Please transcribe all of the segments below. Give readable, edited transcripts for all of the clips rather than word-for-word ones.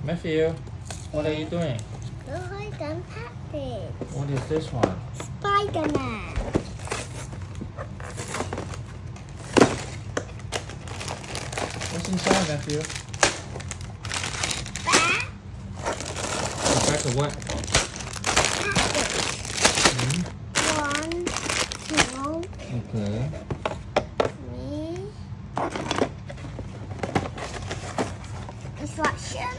Matthew, what are you doing? Look at package. What is this one? Spider-Man. What's inside, Matthew? Bag. Back of what? Package. 1, 2, Okay. 3. Instruction.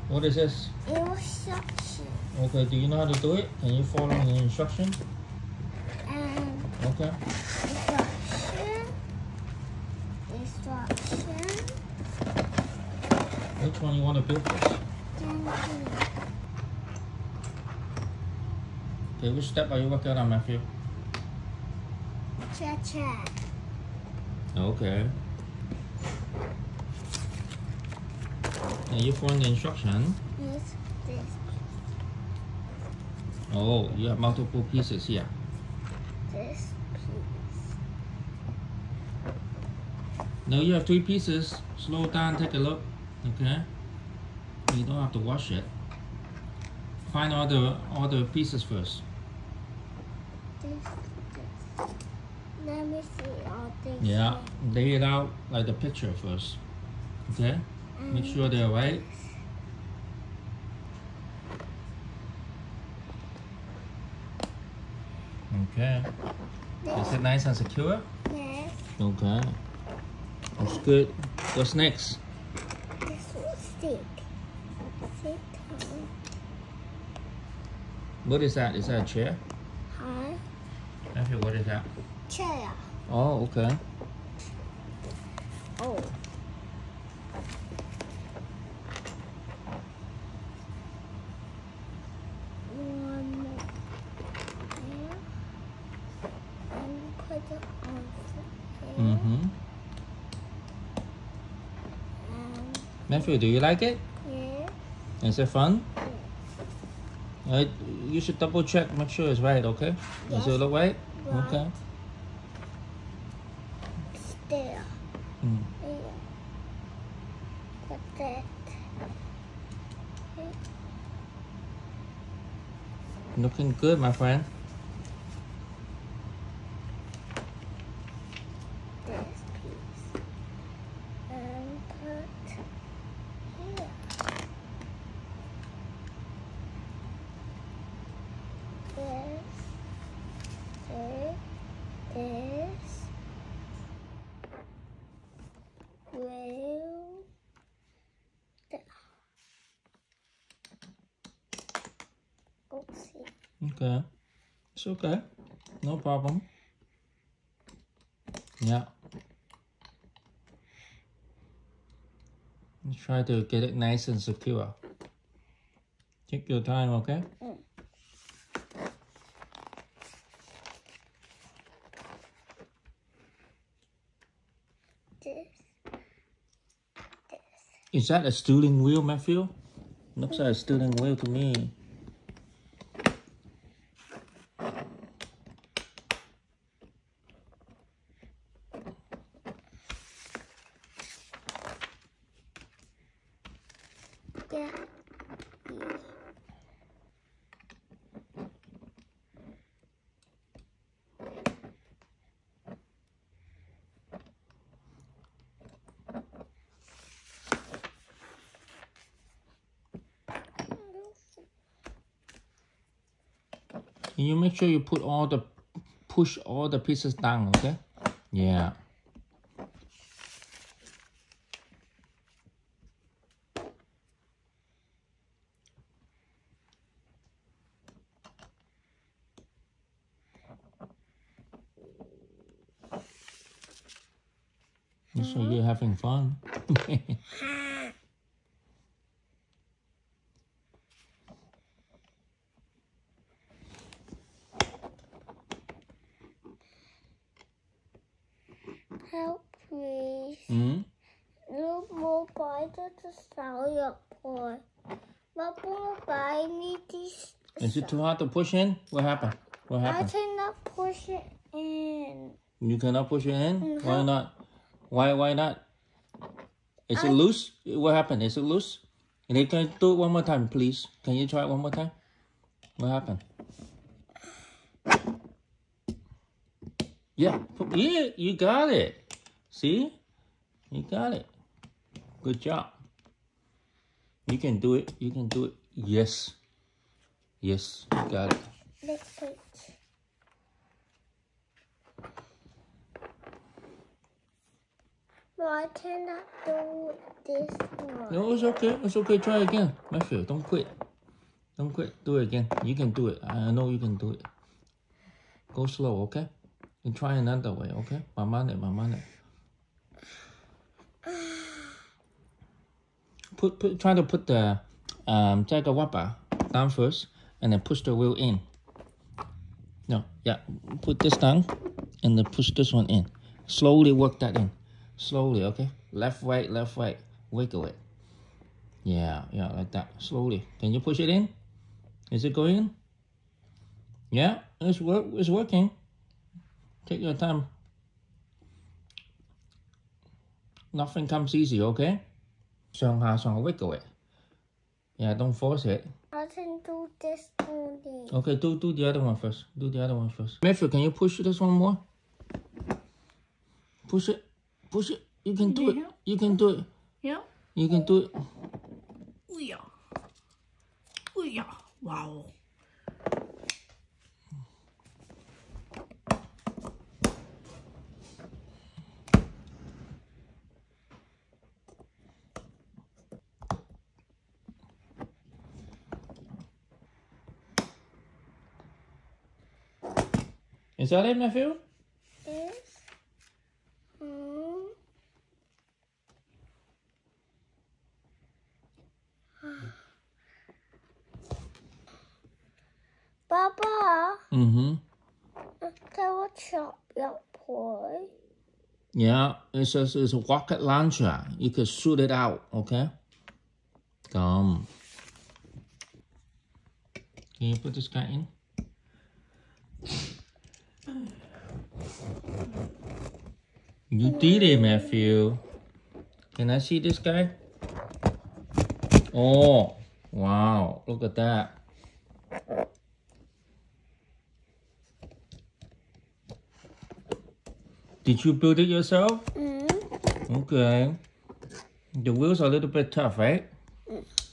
What is this? Instruction. Okay, do you know how to do it? Can you follow the instruction? Okay. Instruction. Which one you want to build first? Okay, which step are you working on, Matthew? Cha-cha. Okay. And you follow the instruction. Yes, this. Oh, you have multiple pieces here. This piece. No, you have 3 pieces. Slow down, take a look. Okay. You don't have to wash it. Find all the pieces first. This. Let me see all this. Yeah, lay it out like the picture first. Okay. Make sure they're right. Okay. Is it nice and secure? Yes. Okay. That's good. What's next? This will stick. Sit down. What is that? Is that a chair? Huh? Matthew, what is that? Chair. Oh, okay. Oh. One more here. And put it on here. Mm-hmm. Matthew, do you like it? Yeah. Is it fun? You should double check, make sure it's right, okay? Does it Yes. look right? Right. Okay. There. Mm. Here. Put that. Looking good, my friend. This piece. And put here. This. Will. There. Oopsie. Okay. It's okay. No problem. Yeah. Try to get it nice and secure. Take your time, okay? This. Is that a steering wheel, Matthew? Looks like a steering wheel to me. Yeah. Can you make sure you push all the pieces down, okay? Yeah. So you're having fun. Help, please. Hmm? Look more by the salad boy. But I need this. Is it too hard to push in? What happened? What I happened? cannot push it in. You cannot push it in? Why not? Why not? Is it loose? What happened? Is it loose? And then can you do it one more time, please? Can you try it one more time? What happened? Yeah, you got it. See? You got it. Good job. You can do it. You can do it. Yes. Yes, you got it. Next page. No, I cannot do this one. No, it's okay. It's okay. Try again. Matthew, don't quit. Don't quit. Do it again. You can do it. I know you can do it. Go slow, okay? And try another way, okay? 慢慢嚟，慢慢嚟。Try to put the 这个握把 down first, and then push the wheel in. No, yeah. Put this down, and then push this one in. Slowly work that in. Slowly, okay? Left, right, wiggle it. Yeah, like that. Slowly. Can you push it in? Is it going? Yeah, it's working. Take your time. Nothing comes easy, okay? 上下 wiggle it. Yeah, don't force it. I can do this only. Okay, do the other one first. Do the other one first. Matthew, can you push this one more? Push it. Push it. You can do it. You can do it. Yeah. You can do it. Oh yeah. Oh yeah. Wow. Is that it, Matthew? Yes. Papa. Mm-hmm. Can we chop your boy? Yeah, it's a rocket launcher. You can shoot it out, okay? Come. Can you put this guy in? You did it, Matthew. Can I see this guy? Oh, wow. Look at that. Did you build it yourself? Okay. The wheels are a little bit tough, right?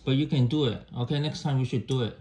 But you can do it. Okay, next time you should do it.